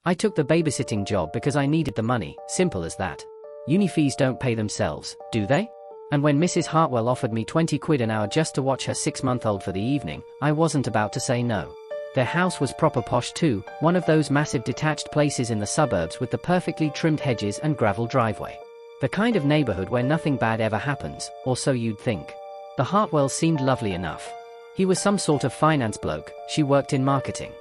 I took the babysitting job because I needed the money, simple as that. Uni fees don't pay themselves, do they? And when Mrs. Hartwell offered me 20 quid an hour just to watch her 6-month-old for the evening, I wasn't about to say no. Their house was proper posh too, one of those massive detached places in the suburbs with the perfectly trimmed hedges and gravel driveway. The kind of neighborhood where nothing bad ever happens, or so you'd think. The Hartwells seemed lovely enough. He was some sort of finance bloke, she worked in marketing.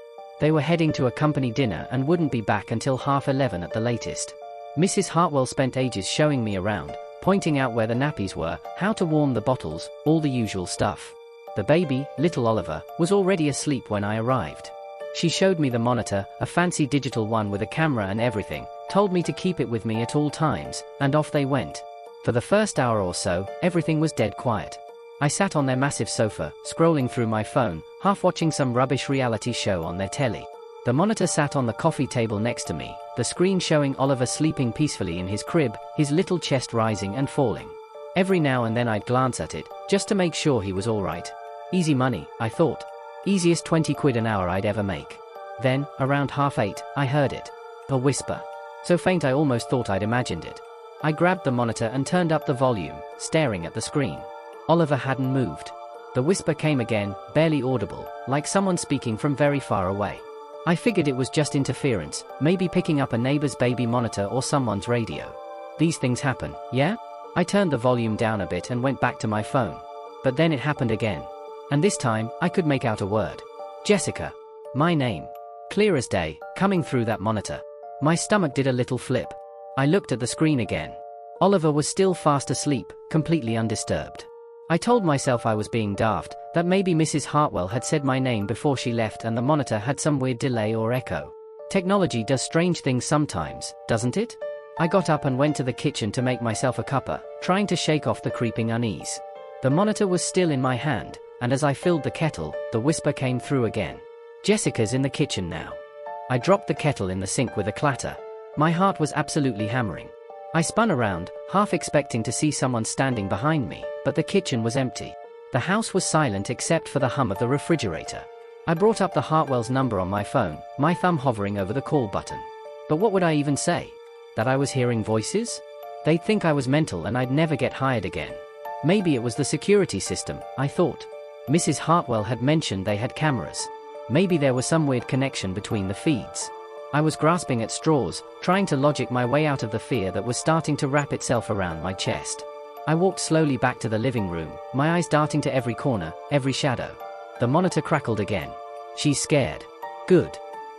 They were heading to a company dinner and wouldn't be back until 11:30 at the latest. Mrs. Hartwell spent ages showing me around, pointing out where the nappies were, how to warm the bottles, all the usual stuff. The baby, little Oliver, was already asleep when I arrived. She showed me the monitor, a fancy digital one with a camera and everything, told me to keep it with me at all times, and off they went. For the first hour or so, everything was dead quiet. I sat on their massive sofa, scrolling through my phone, half watching some rubbish reality show on their telly. The monitor sat on the coffee table next to me, the screen showing Oliver sleeping peacefully in his crib, his little chest rising and falling. Every now and then I'd glance at it, just to make sure he was alright. Easy money, I thought. Easiest 20 quid an hour I'd ever make. Then, around 8:30, I heard it. A whisper. So faint I almost thought I'd imagined it. I grabbed the monitor and turned up the volume, staring at the screen. Oliver hadn't moved. The whisper came again, barely audible, like someone speaking from very far away. I figured it was just interference, maybe picking up a neighbor's baby monitor or someone's radio. These things happen, yeah? I turned the volume down a bit and went back to my phone. But then it happened again. And this time, I could make out a word. Jessica. My name. Clear as day, coming through that monitor. My stomach did a little flip. I looked at the screen again. Oliver was still fast asleep, completely undisturbed. I told myself I was being daft, that maybe Mrs. Hartwell had said my name before she left and the monitor had some weird delay or echo. Technology does strange things sometimes, doesn't it? I got up and went to the kitchen to make myself a cuppa, trying to shake off the creeping unease. The monitor was still in my hand, and as I filled the kettle, the whisper came through again. Jessica's in the kitchen now. I dropped the kettle in the sink with a clatter. My heart was absolutely hammering. I spun around, half expecting to see someone standing behind me, but the kitchen was empty. The house was silent except for the hum of the refrigerator. I brought up the Hartwell's number on my phone, my thumb hovering over the call button. But what would I even say? That I was hearing voices? They'd think I was mental and I'd never get hired again. Maybe it was the security system, I thought. Mrs. Hartwell had mentioned they had cameras. Maybe there was some weird connection between the feeds. I was grasping at straws, trying to logic my way out of the fear that was starting to wrap itself around my chest. I walked slowly back to the living room, my eyes darting to every corner, every shadow. The monitor crackled again. She's scared. Good.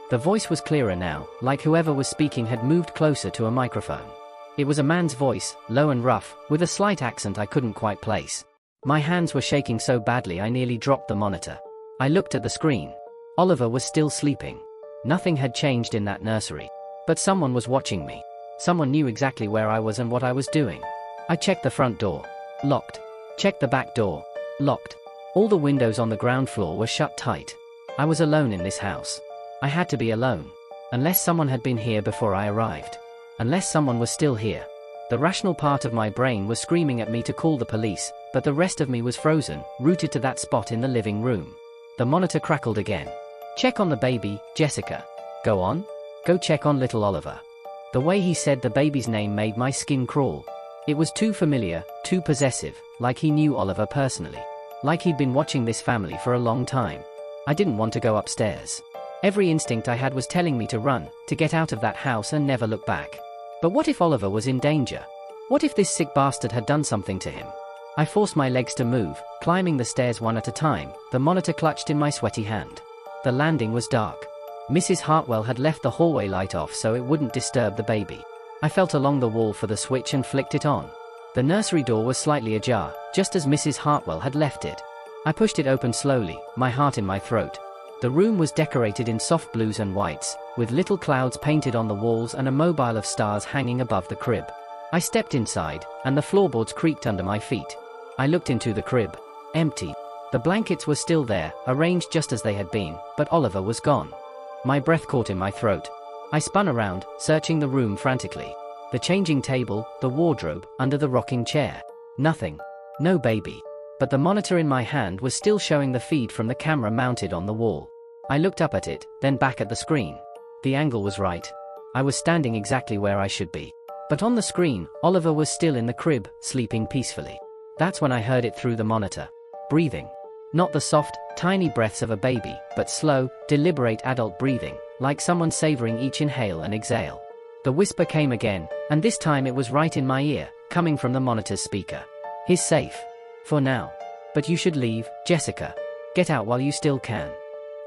The voice was clearer now, like whoever was speaking had moved closer to a microphone. It was a man's voice, low and rough, with a slight accent I couldn't quite place. My hands were shaking so badly I nearly dropped the monitor. I looked at the screen. Oliver was still sleeping. Nothing had changed in that nursery. But someone was watching me. Someone knew exactly where I was and what I was doing. I checked the front door. Locked. Checked the back door. Locked. All the windows on the ground floor were shut tight. I was alone in this house. I had to be alone. Unless someone had been here before I arrived. Unless someone was still here. The rational part of my brain was screaming at me to call the police, but the rest of me was frozen, rooted to that spot in the living room. The monitor crackled again. Check on the baby, Jessica. Go on. Go check on little Oliver. The way he said the baby's name made my skin crawl. It was too familiar, too possessive, like he knew Oliver personally. Like he'd been watching this family for a long time. I didn't want to go upstairs. Every instinct I had was telling me to run, to get out of that house and never look back. But what if Oliver was in danger? What if this sick bastard had done something to him? I forced my legs to move, climbing the stairs one at a time, the monitor clutched in my sweaty hand. The landing was dark. Mrs. Hartwell had left the hallway light off so it wouldn't disturb the baby. I felt along the wall for the switch and flicked it on. The nursery door was slightly ajar, just as Mrs. Hartwell had left it. I pushed it open slowly, my heart in my throat. The room was decorated in soft blues and whites, with little clouds painted on the walls and a mobile of stars hanging above the crib. I stepped inside, and the floorboards creaked under my feet. I looked into the crib. Empty. The blankets were still there, arranged just as they had been, but Oliver was gone. My breath caught in my throat. I spun around, searching the room frantically. The changing table, the wardrobe, under the rocking chair. Nothing. No baby. But the monitor in my hand was still showing the feed from the camera mounted on the wall. I looked up at it, then back at the screen. The angle was right. I was standing exactly where I should be. But on the screen, Oliver was still in the crib, sleeping peacefully. That's when I heard it through the monitor. Breathing. Not the soft, tiny breaths of a baby, but slow, deliberate adult breathing, like someone savoring each inhale and exhale. The whisper came again, and this time it was right in my ear, coming from the monitor's speaker. "He's safe. For now. But you should leave, Jessica. Get out while you still can."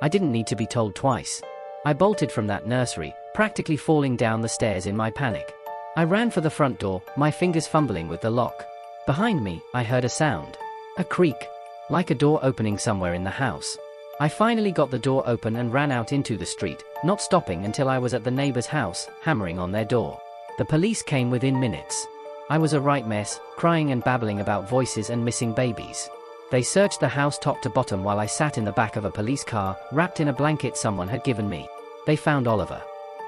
I didn't need to be told twice. I bolted from that nursery, practically falling down the stairs in my panic. I ran for the front door, my fingers fumbling with the lock. Behind me, I heard a sound. A creak. Like a door opening somewhere in the house. I finally got the door open and ran out into the street, not stopping until I was at the neighbor's house, hammering on their door. The police came within minutes. I was a right mess, crying and babbling about voices and missing babies. They searched the house top to bottom while I sat in the back of a police car, wrapped in a blanket someone had given me. They found Oliver.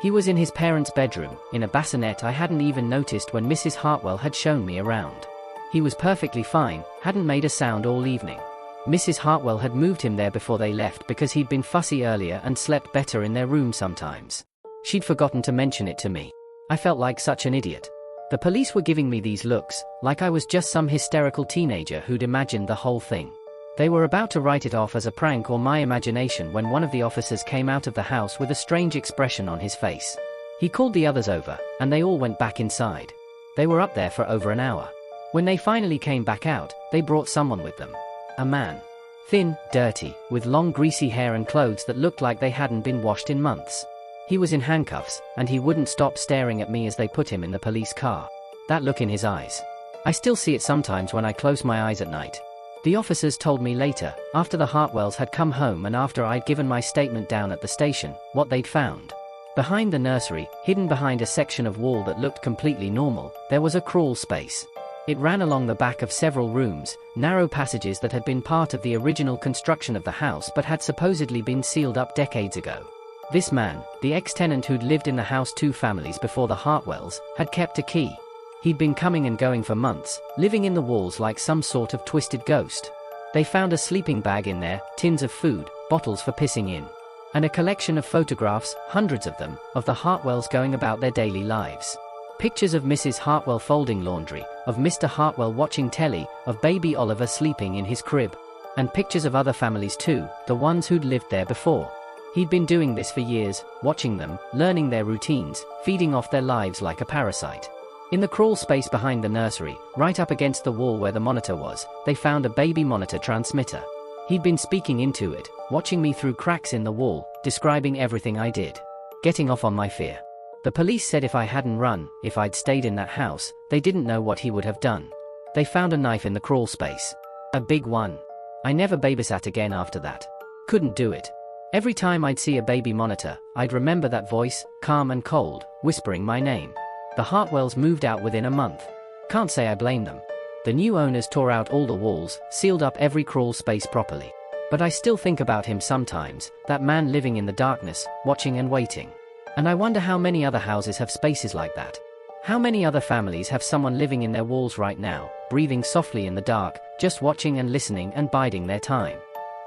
He was in his parents' bedroom, in a bassinet I hadn't even noticed when Mrs. Hartwell had shown me around. He was perfectly fine, hadn't made a sound all evening. Mrs. Hartwell had moved him there before they left because he'd been fussy earlier and slept better in their room sometimes. She'd forgotten to mention it to me. I felt like such an idiot. The police were giving me these looks, like I was just some hysterical teenager who'd imagined the whole thing. They were about to write it off as a prank or my imagination when one of the officers came out of the house with a strange expression on his face. He called the others over, and they all went back inside. They were up there for over an hour. When they finally came back out, they brought someone with them. A man. Thin, dirty, with long greasy hair and clothes that looked like they hadn't been washed in months. He was in handcuffs, and he wouldn't stop staring at me as they put him in the police car. That look in his eyes. I still see it sometimes when I close my eyes at night. The officers told me later, after the Hartwells had come home and after I'd given my statement down at the station, what they'd found. Behind the nursery, hidden behind a section of wall that looked completely normal, there was a crawl space. It ran along the back of several rooms, narrow passages that had been part of the original construction of the house but had supposedly been sealed up decades ago. This man, the ex-tenant who'd lived in the house 2 families before the Hartwells, had kept a key. He'd been coming and going for months, living in the walls like some sort of twisted ghost. They found a sleeping bag in there, tins of food, bottles for pissing in, and a collection of photographs, hundreds of them, of the Hartwells going about their daily lives. Pictures of Mrs. Hartwell folding laundry, of Mr. Hartwell watching telly, of baby Oliver sleeping in his crib. And pictures of other families too, the ones who'd lived there before. He'd been doing this for years, watching them, learning their routines, feeding off their lives like a parasite. In the crawl space behind the nursery, right up against the wall where the monitor was, they found a baby monitor transmitter. He'd been speaking into it, watching me through cracks in the wall, describing everything I did. Getting off on my fear. The police said if I hadn't run, if I'd stayed in that house, they didn't know what he would have done. They found a knife in the crawl space. A big one. I never babysat again after that. Couldn't do it. Every time I'd see a baby monitor, I'd remember that voice, calm and cold, whispering my name. The Hartwells moved out within a month. Can't say I blame them. The new owners tore out all the walls, sealed up every crawl space properly. But I still think about him sometimes, that man living in the darkness, watching and waiting. And I wonder how many other houses have spaces like that. How many other families have someone living in their walls right now, breathing softly in the dark, just watching and listening and biding their time.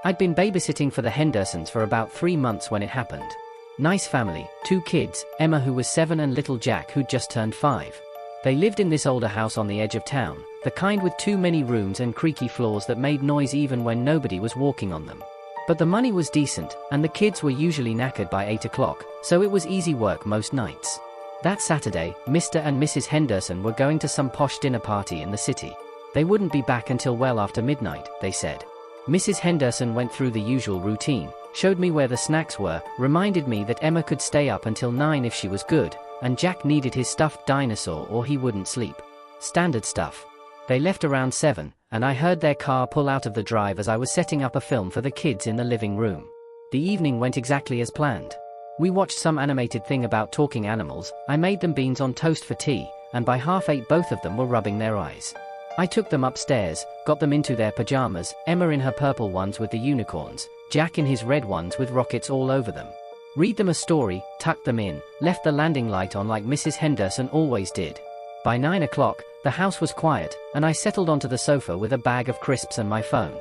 I'd been babysitting for the Hendersons for about 3 months when it happened. Nice family, 2 kids, Emma who was 7 and little Jack who'd just turned 5. They lived in this older house on the edge of town, the kind with too many rooms and creaky floors that made noise even when nobody was walking on them. But the money was decent, and the kids were usually knackered by 8 o'clock, so it was easy work most nights. That Saturday, Mr. and Mrs. Henderson were going to some posh dinner party in the city. They wouldn't be back until well after midnight, they said. Mrs. Henderson went through the usual routine, showed me where the snacks were, reminded me that Emma could stay up until 9 if she was good, and Jack needed his stuffed dinosaur or he wouldn't sleep. Standard stuff. They left around 7, and I heard their car pull out of the drive as I was setting up a film for the kids in the living room. The evening went exactly as planned. We watched some animated thing about talking animals, I made them beans on toast for tea, and by 7:30 both of them were rubbing their eyes. I took them upstairs, got them into their pajamas, Emma in her purple ones with the unicorns, Jack in his red ones with rockets all over them. Read them a story, tucked them in, left the landing light on like Mrs. Henderson always did. By 9 o'clock, the house was quiet, and I settled onto the sofa with a bag of crisps and my phone.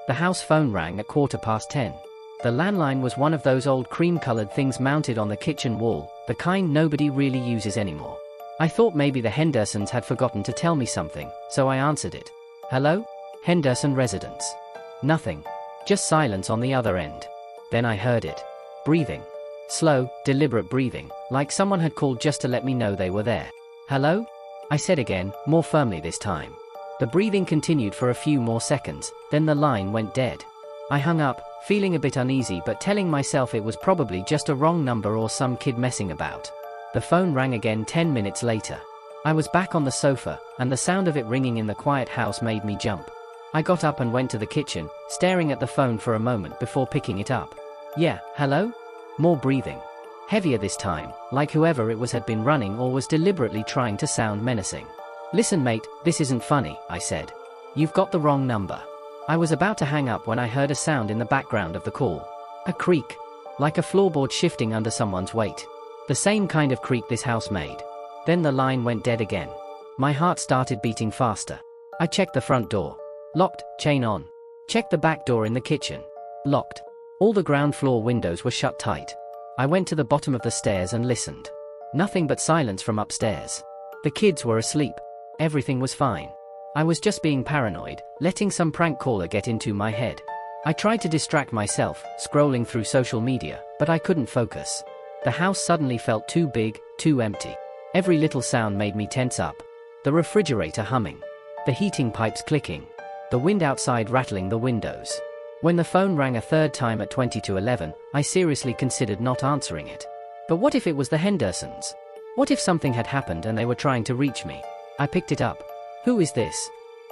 The house phone rang at 10:15. The landline was one of those old cream-colored things mounted on the kitchen wall, the kind nobody really uses anymore. I thought maybe the Hendersons had forgotten to tell me something, so I answered it. Hello? Henderson residence. Nothing. Just silence on the other end. Then I heard it. Breathing. Slow, deliberate breathing, like someone had called just to let me know they were there. Hello? I said again, more firmly this time. The breathing continued for a few more seconds, then the line went dead. I hung up, feeling a bit uneasy but telling myself it was probably just a wrong number or some kid messing about. The phone rang again 10 minutes later. I was back on the sofa, and the sound of it ringing in the quiet house made me jump. I got up and went to the kitchen, staring at the phone for a moment before picking it up. Yeah, hello? More breathing. Heavier this time, like whoever it was had been running or was deliberately trying to sound menacing. Listen mate, this isn't funny, I said. You've got the wrong number. I was about to hang up when I heard a sound in the background of the call. A creak. Like a floorboard shifting under someone's weight. The same kind of creak this house made. Then the line went dead again. My heart started beating faster. I checked the front door. Locked, chain on. Checked the back door in the kitchen. Locked. All the ground floor windows were shut tight. I went to the bottom of the stairs and listened. Nothing but silence from upstairs. The kids were asleep. Everything was fine. I was just being paranoid, letting some prank caller get into my head. I tried to distract myself, scrolling through social media, but I couldn't focus. The house suddenly felt too big, too empty. Every little sound made me tense up. The refrigerator humming. The heating pipes clicking. The wind outside rattling the windows. When the phone rang a third time at 20 to 11, I seriously considered not answering it. But what if it was the Hendersons? What if something had happened and they were trying to reach me? I picked it up. Who is this?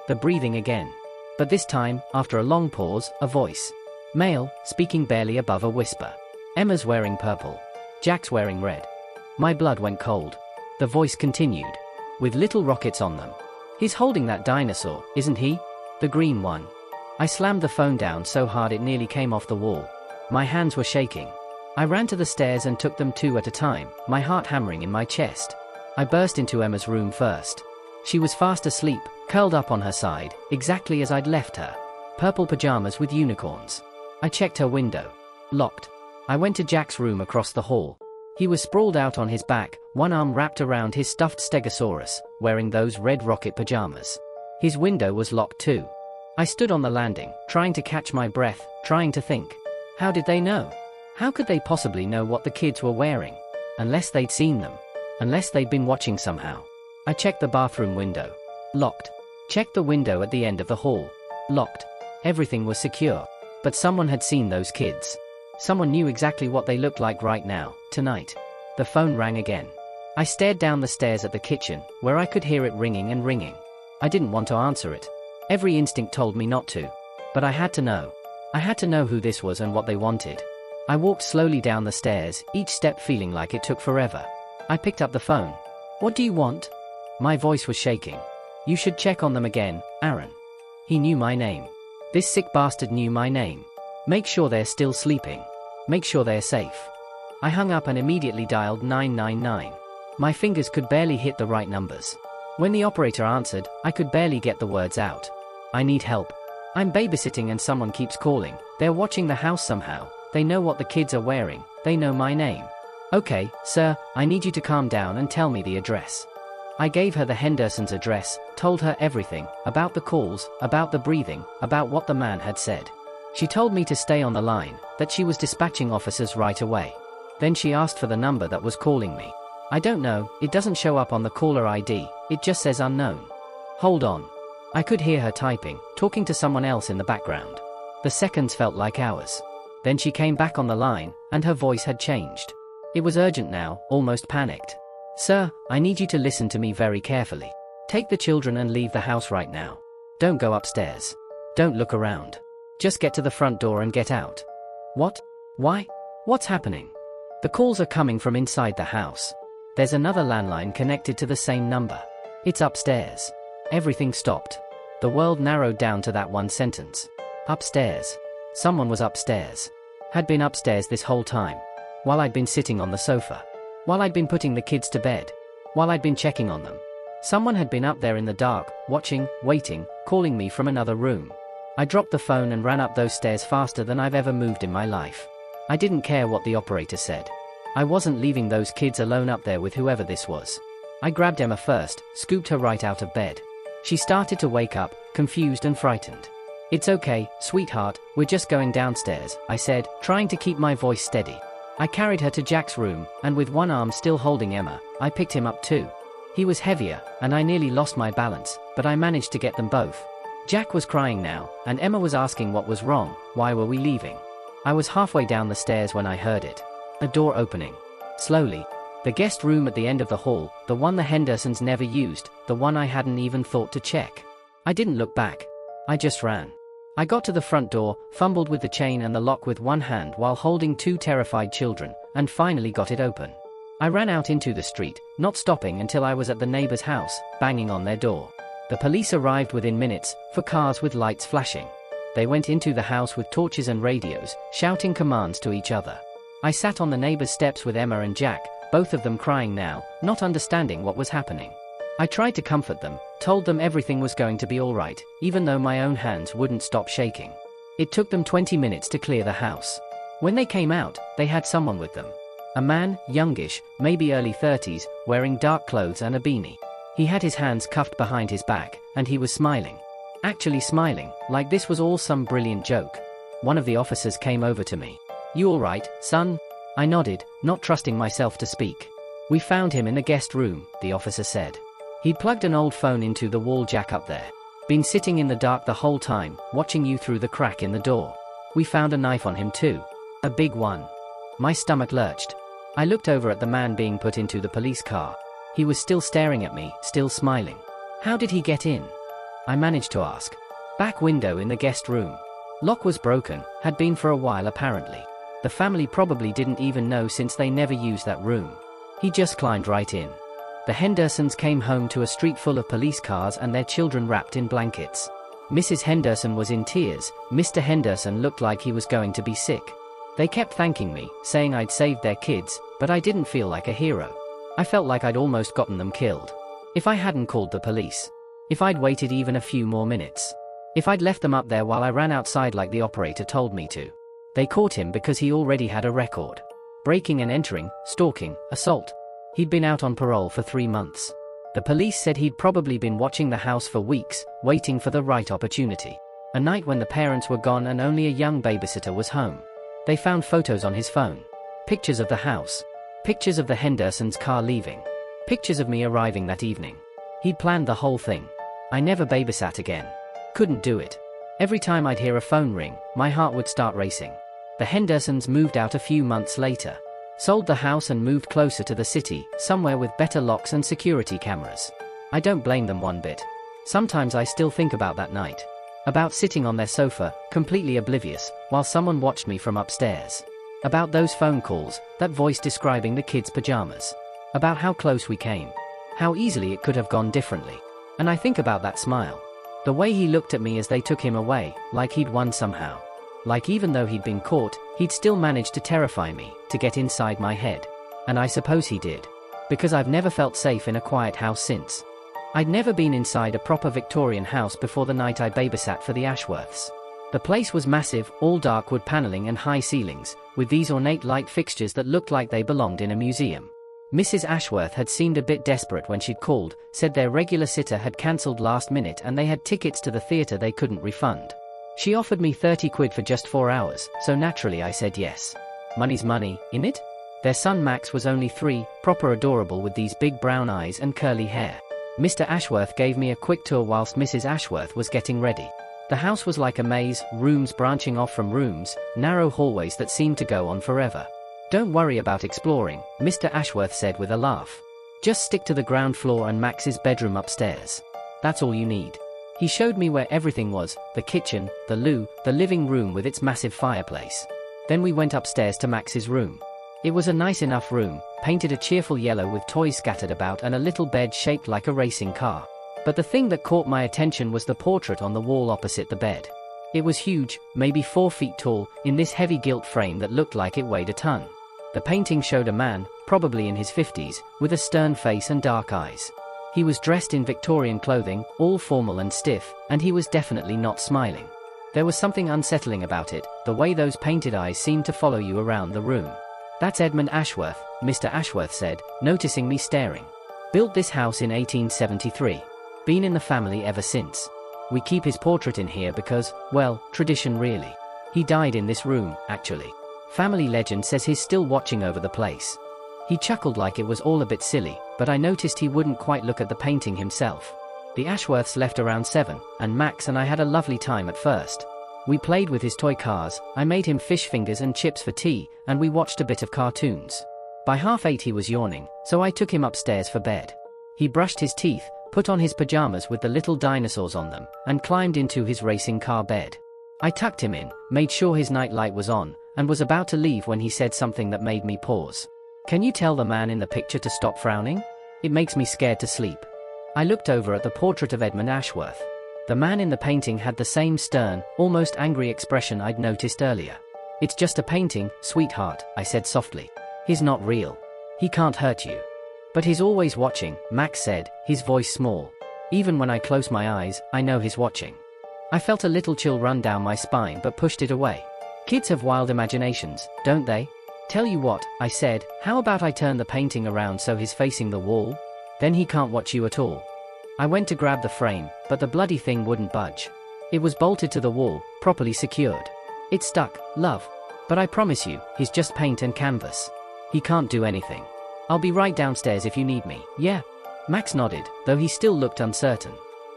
The breathing again. But this time, after a long pause, a voice. Male, speaking barely above a whisper. Emma's wearing purple. Jack's wearing red. My blood went cold. The voice continued. With little rockets on them. He's holding that dinosaur, isn't he? The green one. I slammed the phone down so hard it nearly came off the wall. My hands were shaking. I ran to the stairs and took them two at a time, my heart hammering in my chest. I burst into Emma's room first. She was fast asleep, curled up on her side, exactly as I'd left her. Purple pajamas with unicorns. I checked her window. Locked. I went to Jack's room across the hall. He was sprawled out on his back, one arm wrapped around his stuffed stegosaurus, wearing those red rocket pajamas. His window was locked too. I stood on the landing, trying to catch my breath, trying to think. How did they know? How could they possibly know what the kids were wearing? Unless they'd seen them. Unless they'd been watching somehow. I checked the bathroom window. Locked. Checked the window at the end of the hall. Locked. Everything was secure. But someone had seen those kids. Someone knew exactly what they looked like right now, tonight. The phone rang again. I stared down the stairs at the kitchen, where I could hear it ringing and ringing. I didn't want to answer it. Every instinct told me not to. But I had to know. I had to know who this was and what they wanted. I walked slowly down the stairs, each step feeling like it took forever. I picked up the phone. What do you want? My voice was shaking. You should check on them again, Aaron. He knew my name. This sick bastard knew my name. Make sure they're still sleeping. Make sure they're safe. I hung up and immediately dialed 999. My fingers could barely hit the right numbers. When the operator answered, I could barely get the words out. I need help. I'm babysitting and someone keeps calling. They're watching the house somehow. They know what the kids are wearing. They know my name. Okay, sir, I need you to calm down and tell me the address. I gave her the Hendersons' address, told her everything, about the calls, about the breathing, about what the man had said. She told me to stay on the line, that she was dispatching officers right away. Then she asked for the number that was calling me. I don't know, it doesn't show up on the caller ID, it just says unknown. Hold on. I could hear her typing, talking to someone else in the background. The seconds felt like hours. Then she came back on the line, and her voice had changed. It was urgent now, almost panicked. Sir, I need you to listen to me very carefully. Take the children and leave the house right now. Don't go upstairs. Don't look around. Just get to the front door and get out. What? Why? What's happening? The calls are coming from inside the house. There's another landline connected to the same number. It's upstairs. Everything stopped. The world narrowed down to that one sentence. Upstairs. Someone was upstairs. Had been upstairs this whole time. While I'd been sitting on the sofa. While I'd been putting the kids to bed. While I'd been checking on them. Someone had been up there in the dark, watching, waiting, calling me from another room. I dropped the phone and ran up those stairs faster than I've ever moved in my life. I didn't care what the operator said. I wasn't leaving those kids alone up there with whoever this was. I grabbed Emma first, scooped her right out of bed. She started to wake up, confused and frightened. "It's okay, sweetheart, we're just going downstairs," I said, trying to keep my voice steady. I carried her to Jack's room, and with one arm still holding Emma, I picked him up too. He was heavier, and I nearly lost my balance, but I managed to get them both. Jack was crying now, and Emma was asking what was wrong, why were we leaving? I was halfway down the stairs when I heard it. A door opening. Slowly. The guest room at the end of the hall, the one the Hendersons never used, the one I hadn't even thought to check. I didn't look back. I just ran. I got to the front door, fumbled with the chain and the lock with one hand while holding two terrified children, and finally got it open. I ran out into the street, not stopping until I was at the neighbor's house, banging on their door. The police arrived within minutes, for cars with lights flashing. They went into the house with torches and radios, shouting commands to each other. I sat on the neighbor's steps with Emma and Jack, both of them crying now, not understanding what was happening. I tried to comfort them, told them everything was going to be all right, even though my own hands wouldn't stop shaking. It took them 20 minutes to clear the house. When they came out, they had someone with them. A man, youngish, maybe early 30s, wearing dark clothes and a beanie. He had his hands cuffed behind his back, and he was smiling. Actually smiling, like this was all some brilliant joke. One of the officers came over to me. "You all right, son?" I nodded, not trusting myself to speak. "We found him in the guest room," the officer said. He'd plugged an old phone into the wall jack up there. "Been sitting in the dark the whole time, watching you through the crack in the door. We found a knife on him too. A big one." My stomach lurched. I looked over at the man being put into the police car. He was still staring at me, still smiling. "How did he get in?" I managed to ask. "Back window in the guest room. Lock was broken, had been for a while apparently. The family probably didn't even know since they never used that room. He just climbed right in." The Hendersons came home to a street full of police cars and their children wrapped in blankets. Mrs. Henderson was in tears. Mr. Henderson looked like he was going to be sick. They kept thanking me, saying I'd saved their kids, but I didn't feel like a hero. I felt like I'd almost gotten them killed. If I hadn't called the police. If I'd waited even a few more minutes. If I'd left them up there while I ran outside like the operator told me to. They caught him because he already had a record. Breaking and entering, stalking, assault. He'd been out on parole for 3 months. The police said he'd probably been watching the house for weeks, waiting for the right opportunity. A night when the parents were gone and only a young babysitter was home. They found photos on his phone. Pictures of the house. Pictures of the Hendersons' car leaving. Pictures of me arriving that evening. He'd planned the whole thing. I never babysat again. Couldn't do it. Every time I'd hear a phone ring, my heart would start racing. The Hendersons moved out a few months later. Sold the house and moved closer to the city, somewhere with better locks and security cameras. I don't blame them one bit. Sometimes I still think about that night. About sitting on their sofa, completely oblivious, while someone watched me from upstairs. About those phone calls, that voice describing the kids' pajamas. About how close we came. How easily it could have gone differently. And I think about that smile. The way he looked at me as they took him away, like he'd won somehow. Like even though he'd been caught, he'd still managed to terrify me, to get inside my head. And I suppose he did. Because I've never felt safe in a quiet house since. I'd never been inside a proper Victorian house before the night I babysat for the Ashworths. The place was massive, all dark wood paneling and high ceilings, with these ornate light fixtures that looked like they belonged in a museum. Mrs. Ashworth had seemed a bit desperate when she'd called, said their regular sitter had cancelled last minute and they had tickets to the theatre they couldn't refund. She offered me 30 quid for just 4 hours, so naturally I said yes. Money's money, innit? Their son Max was only 3, proper adorable with these big brown eyes and curly hair. Mr. Ashworth gave me a quick tour whilst Mrs. Ashworth was getting ready. The house was like a maze, rooms branching off from rooms, narrow hallways that seemed to go on forever. "Don't worry about exploring," Mr. Ashworth said with a laugh. "Just stick to the ground floor and Max's bedroom upstairs. That's all you need." He showed me where everything was, the kitchen, the loo, the living room with its massive fireplace. Then we went upstairs to Max's room. It was a nice enough room, painted a cheerful yellow with toys scattered about and a little bed shaped like a racing car. But the thing that caught my attention was the portrait on the wall opposite the bed. It was huge, maybe 4 feet tall, in this heavy gilt frame that looked like it weighed a ton. The painting showed a man, probably in his 50s, with a stern face and dark eyes. He was dressed in Victorian clothing, all formal and stiff, and he was definitely not smiling. There was something unsettling about it, the way those painted eyes seemed to follow you around the room. "That's Edmund Ashworth," Mr. Ashworth said, noticing me staring. "Built this house in 1873. Been in the family ever since. We keep his portrait in here because, well, tradition really. He died in this room, actually. Family legend says he's still watching over the place." He chuckled like it was all a bit silly, but I noticed he wouldn't quite look at the painting himself. The Ashworths left around 7, and Max and I had a lovely time at first. We played with his toy cars, I made him fish fingers and chips for tea, and we watched a bit of cartoons. By 8:30 he was yawning, so I took him upstairs for bed. He brushed his teeth, put on his pajamas with the little dinosaurs on them, and climbed into his racing car bed. I tucked him in, made sure his night light was on, and was about to leave when he said something that made me pause. "Can you tell the man in the picture to stop frowning? It makes me scared to sleep." I looked over at the portrait of Edmund Ashworth. The man in the painting had the same stern, almost angry expression I'd noticed earlier. "It's just a painting, sweetheart," I said softly. "He's not real. He can't hurt you." "But he's always watching," Max said, his voice small. "Even when I close my eyes, I know he's watching." I felt a little chill run down my spine but pushed it away. Kids have wild imaginations, don't they? "Tell you what," I said, "how about I turn the painting around so he's facing the wall? Then he can't watch you at all." I went to grab the frame, but the bloody thing wouldn't budge. It was bolted to the wall, properly secured. "It stuck, love. But I promise you, he's just paint and canvas. He can't do anything. I'll be right downstairs if you need me, yeah?" Max nodded, though he still looked uncertain.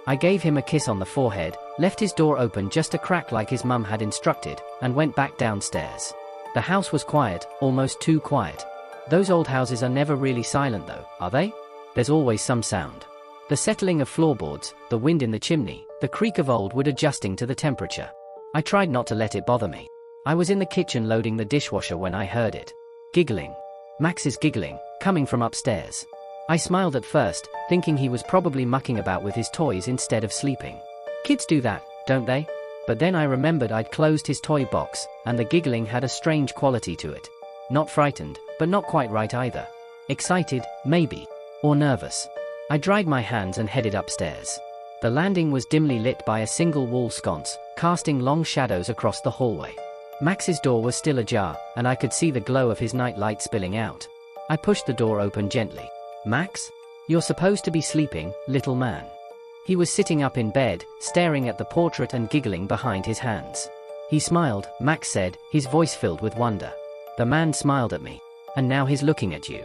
I gave him a kiss on the forehead, left his door open just a crack like his mum had instructed, and went back downstairs. The house was quiet, almost too quiet. Those old houses are never really silent though, are they? There's always some sound. The settling of floorboards, the wind in the chimney, the creak of old wood adjusting to the temperature. I tried not to let it bother me. I was in the kitchen loading the dishwasher when I heard it. Giggling. Max's giggling, coming from upstairs. I smiled at first, thinking he was probably mucking about with his toys instead of sleeping. Kids do that, don't they? But then I remembered I'd closed his toy box, and the giggling had a strange quality to it. Not frightened, but not quite right either. Excited, maybe. Or nervous. I dried my hands and headed upstairs. The landing was dimly lit by a single wall sconce, casting long shadows across the hallway. Max's door was still ajar, and I could see the glow of his night light spilling out. I pushed the door open gently. "Max? You're supposed to be sleeping, little man." He was sitting up in bed, staring at the portrait and giggling behind his hands. He smiled, Max said, his voice filled with wonder. The man smiled at me. "And now he's looking at you."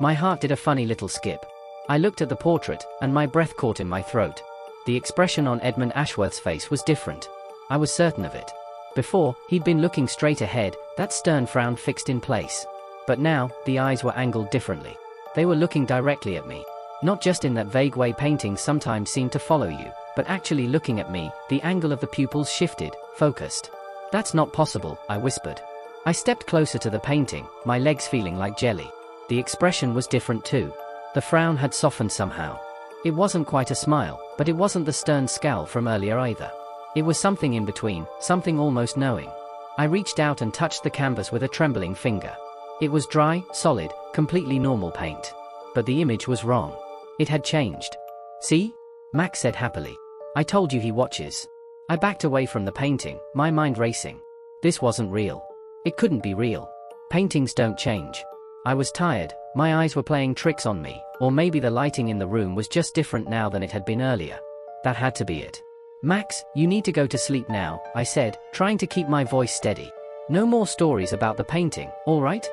My heart did a funny little skip. I looked at the portrait, and my breath caught in my throat. The expression on Edmund Ashworth's face was different. I was certain of it. Before, he'd been looking straight ahead, that stern frown fixed in place. But now, the eyes were angled differently. They were looking directly at me. Not just in that vague way paintings sometimes seem to follow you, but actually looking at me, the angle of the pupils shifted, focused. "That's not possible," I whispered. I stepped closer to the painting, my legs feeling like jelly. The expression was different too. The frown had softened somehow. It wasn't quite a smile, but it wasn't the stern scowl from earlier either. It was something in between, something almost knowing. I reached out and touched the canvas with a trembling finger. It was dry, solid, completely normal paint. But the image was wrong. It had changed. "See?" Max said happily. "I told you he watches." I backed away from the painting, my mind racing. This wasn't real. It couldn't be real. Paintings don't change. I was tired, my eyes were playing tricks on me, or maybe the lighting in the room was just different now than it had been earlier. That had to be it. "Max, you need to go to sleep now," I said, trying to keep my voice steady. "No more stories about the painting, all right?"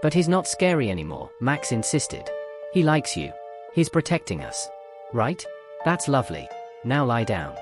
"But he's not scary anymore," Max insisted. "He likes you. He's protecting us. Right? That's lovely. Now lie down."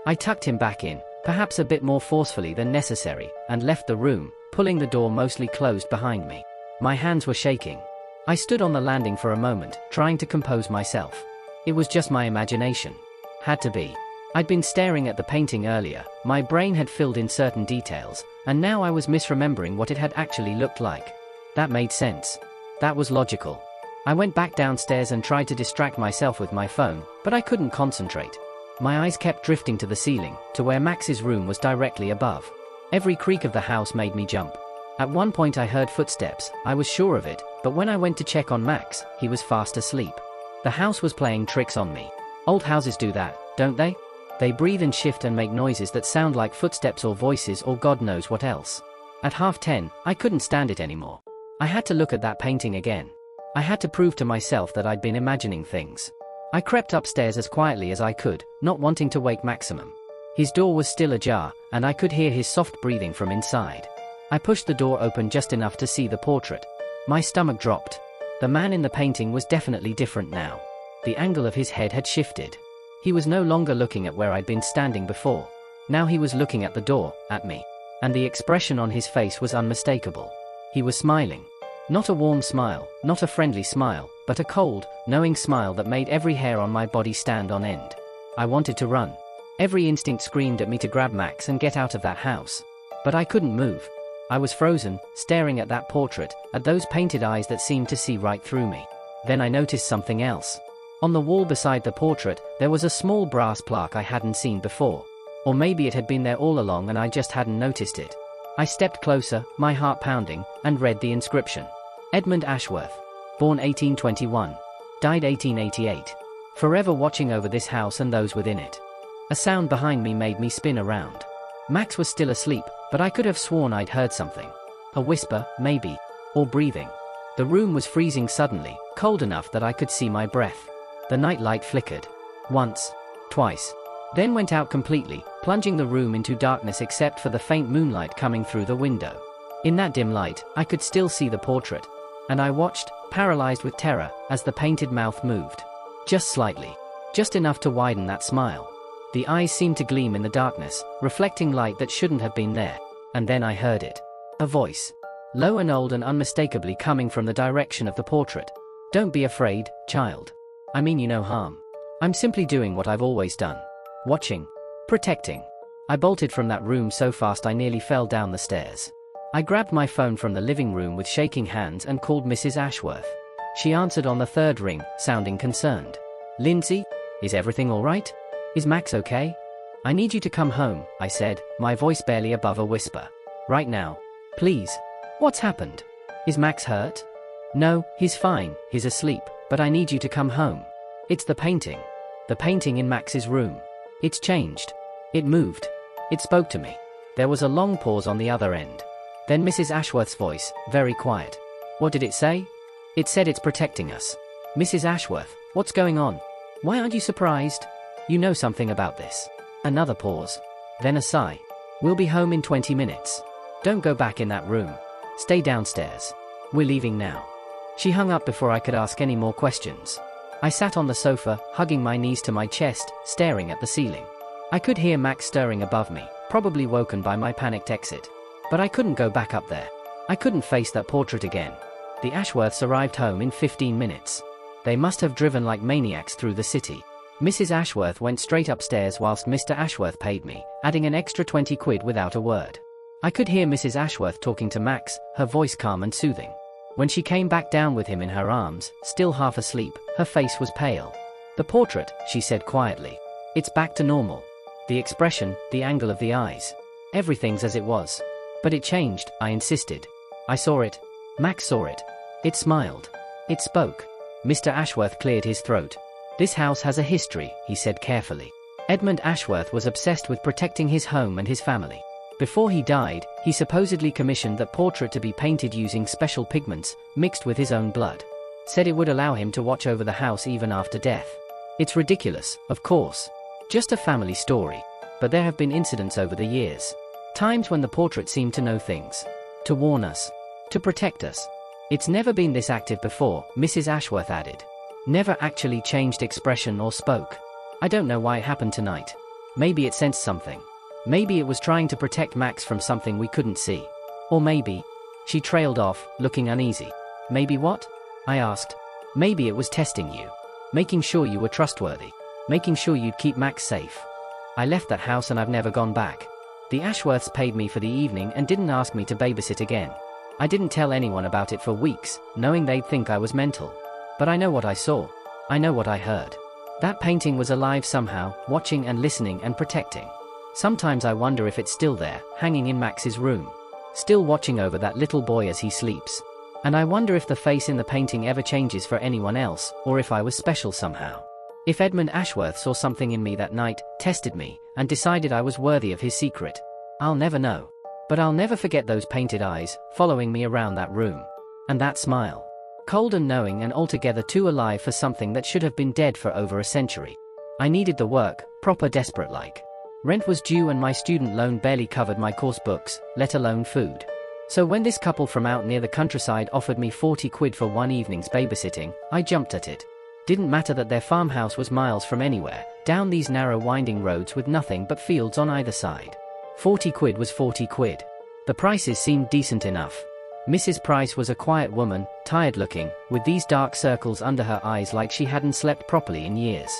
I tucked him back in, perhaps a bit more forcefully than necessary, and left the room, pulling the door mostly closed behind me. My hands were shaking. I stood on the landing for a moment, trying to compose myself. It was just my imagination. Had to be. I'd been staring at the painting earlier, my brain had filled in certain details, and now I was misremembering what it had actually looked like. That made sense. That was logical. I went back downstairs and tried to distract myself with my phone, but I couldn't concentrate. My eyes kept drifting to the ceiling, to where Max's room was directly above. Every creak of the house made me jump. At one point I heard footsteps, I was sure of it, but when I went to check on Max, he was fast asleep. The house was playing tricks on me. Old houses do that, don't they? They breathe and shift and make noises that sound like footsteps or voices or God knows what else. At 10:30, I couldn't stand it anymore. I had to look at that painting again. I had to prove to myself that I'd been imagining things. I crept upstairs as quietly as I could, not wanting to wake Maximum. His door was still ajar, and I could hear his soft breathing from inside. I pushed the door open just enough to see the portrait. My stomach dropped. The man in the painting was definitely different now. The angle of his head had shifted. He was no longer looking at where I'd been standing before. Now he was looking at the door, at me. And the expression on his face was unmistakable. He was smiling. Not a warm smile, not a friendly smile, but a cold, knowing smile that made every hair on my body stand on end. I wanted to run. Every instinct screamed at me to grab Max and get out of that house. But I couldn't move. I was frozen, staring at that portrait, at those painted eyes that seemed to see right through me. Then I noticed something else. On the wall beside the portrait, there was a small brass plaque I hadn't seen before. Or maybe it had been there all along and I just hadn't noticed it. I stepped closer, my heart pounding, and read the inscription. Edmund Ashworth. Born 1821. Died 1888. Forever watching over this house and those within it. A sound behind me made me spin around. Max was still asleep, but I could have sworn I'd heard something. A whisper, maybe. Or breathing. The room was freezing suddenly, cold enough that I could see my breath. The night light flickered. Once. Twice. Then went out completely, plunging the room into darkness except for the faint moonlight coming through the window. In that dim light, I could still see the portrait. And I watched, paralyzed with terror, as the painted mouth moved. Just slightly. Just enough to widen that smile. The eyes seemed to gleam in the darkness, reflecting light that shouldn't have been there. And then I heard it. A voice. Low and old and unmistakably coming from the direction of the portrait. Don't be afraid, child. I mean you no harm. I'm simply doing what I've always done. Watching. Protecting. I bolted from that room so fast I nearly fell down the stairs. I grabbed my phone from the living room with shaking hands and called Mrs. Ashworth. She answered on the third ring, sounding concerned. Lindsay? Is everything all right? Is Max okay? I need you to come home, I said, my voice barely above a whisper. Right now. Please. What's happened? Is Max hurt? No, he's fine, he's asleep, but I need you to come home. It's the painting. The painting in Max's room. It's changed. It moved. It spoke to me. There was a long pause on the other end. Then Mrs. Ashworth's voice, very quiet. What did it say? It said it's protecting us. Mrs. Ashworth, what's going on? Why aren't you surprised? You know something about this. Another pause. Then a sigh. We'll be home in 20 minutes. Don't go back in that room. Stay downstairs. We're leaving now. She hung up before I could ask any more questions. I sat on the sofa, hugging my knees to my chest, staring at the ceiling. I could hear Max stirring above me, probably woken by my panicked exit. But I couldn't go back up there. I couldn't face that portrait again. The Ashworths arrived home in 15 minutes. They must have driven like maniacs through the city. Mrs. Ashworth went straight upstairs whilst Mr. Ashworth paid me, adding an extra 20 quid without a word. I could hear Mrs. Ashworth talking to Max, her voice calm and soothing. When she came back down with him in her arms, still half asleep, her face was pale. The portrait, she said quietly. It's back to normal. The expression, the angle of the eyes. Everything's as it was. But it changed, I insisted. I saw it. Max saw it. It smiled. It spoke. Mr. Ashworth cleared his throat. This house has a history, he said carefully. Edmund Ashworth was obsessed with protecting his home and his family. Before he died, he supposedly commissioned that portrait to be painted using special pigments, mixed with his own blood. Said it would allow him to watch over the house even after death. It's ridiculous, of course. Just a family story. But there have been incidents over the years. Times when the portrait seemed to know things. To warn us. To protect us. It's never been this active before, Mrs. Ashworth added. Never actually changed expression or spoke. I don't know why it happened tonight. Maybe it sensed something. Maybe it was trying to protect Max from something we couldn't see. Or maybe... She trailed off, looking uneasy. Maybe what? I asked. Maybe it was testing you. Making sure you were trustworthy. Making sure you'd keep Max safe. I left that house and I've never gone back. The Ashworths paid me for the evening and didn't ask me to babysit again. I didn't tell anyone about it for weeks, knowing they'd think I was mental. But I know what I saw. I know what I heard. That painting was alive somehow, watching and listening and protecting. Sometimes I wonder if it's still there, hanging in Max's room. Still watching over that little boy as he sleeps. And I wonder if the face in the painting ever changes for anyone else, or if I was special somehow. If Edmund Ashworth saw something in me that night, tested me, and decided I was worthy of his secret, I'll never know. But I'll never forget those painted eyes, following me around that room. And that smile. Cold and knowing and altogether too alive for something that should have been dead for over a century. I needed the work, proper desperate like. Rent was due and my student loan barely covered my course books, let alone food. So when this couple from out near the countryside offered me 40 quid for one evening's babysitting, I jumped at it. Didn't matter that their farmhouse was miles from anywhere, down these narrow winding roads with nothing but fields on either side. 40 quid was 40 quid. The prices seemed decent enough. Mrs. Price was a quiet woman, tired-looking, with these dark circles under her eyes like she hadn't slept properly in years.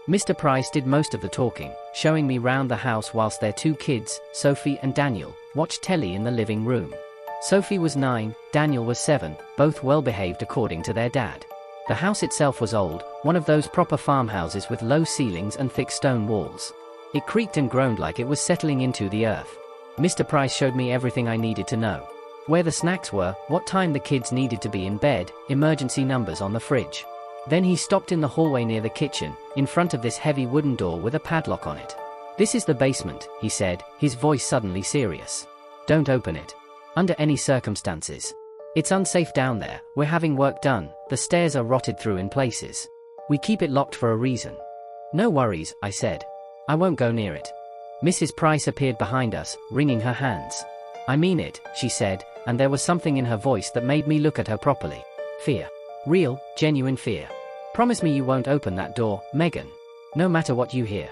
Mr. Price did most of the talking, showing me round the house whilst their two kids, Sophie and Daniel, watched telly in the living room. Sophie was 9, Daniel was 7, both well-behaved according to their dad. The house itself was old, one of those proper farmhouses with low ceilings and thick stone walls. It creaked and groaned like it was settling into the earth. Mr. Price showed me everything I needed to know. Where the snacks were, what time the kids needed to be in bed, emergency numbers on the fridge. Then he stopped in the hallway near the kitchen, in front of this heavy wooden door with a padlock on it. "This is the basement," he said, his voice suddenly serious. "Don't open it. Under any circumstances. It's unsafe down there, we're having work done, the stairs are rotted through in places. We keep it locked for a reason." "No worries," I said. "I won't go near it." Mrs. Price appeared behind us, wringing her hands. "I mean it," she said, and there was something in her voice that made me look at her properly. Fear. Real, genuine fear. "Promise me you won't open that door, Megan. No matter what you hear."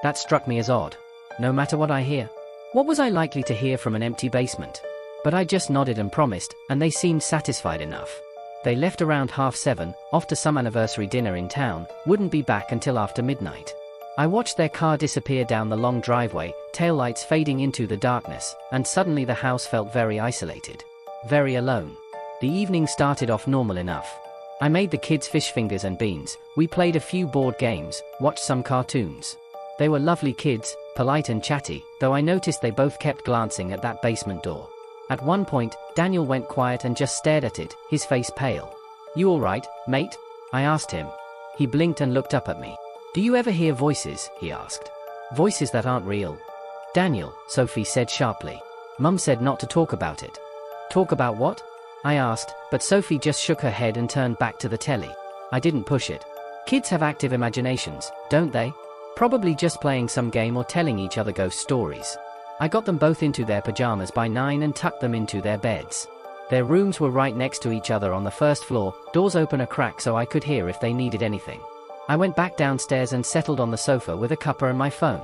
That struck me as odd. No matter what I hear? What was I likely to hear from an empty basement? But I just nodded and promised, and they seemed satisfied enough. They left around 7:30, off to some anniversary dinner in town, wouldn't be back until after midnight. I watched their car disappear down the long driveway, taillights fading into the darkness, and suddenly the house felt very isolated. Very alone. The evening started off normal enough. I made the kids fish fingers and beans, we played a few board games, watched some cartoons. They were lovely kids, polite and chatty, though I noticed they both kept glancing at that basement door. At one point, Daniel went quiet and just stared at it, his face pale. "You all right, mate?" I asked him. He blinked and looked up at me. "Do you ever hear voices?" he asked. "Voices that aren't real?" "Daniel," Sophie said sharply. "Mum said not to talk about it." "Talk about what?" I asked, but Sophie just shook her head and turned back to the telly. I didn't push it. Kids have active imaginations, don't they? Probably just playing some game or telling each other ghost stories. I got them both into their pajamas by 9 and tucked them into their beds. Their rooms were right next to each other on the first floor, doors open a crack so I could hear if they needed anything. I went back downstairs and settled on the sofa with a cuppa and my phone.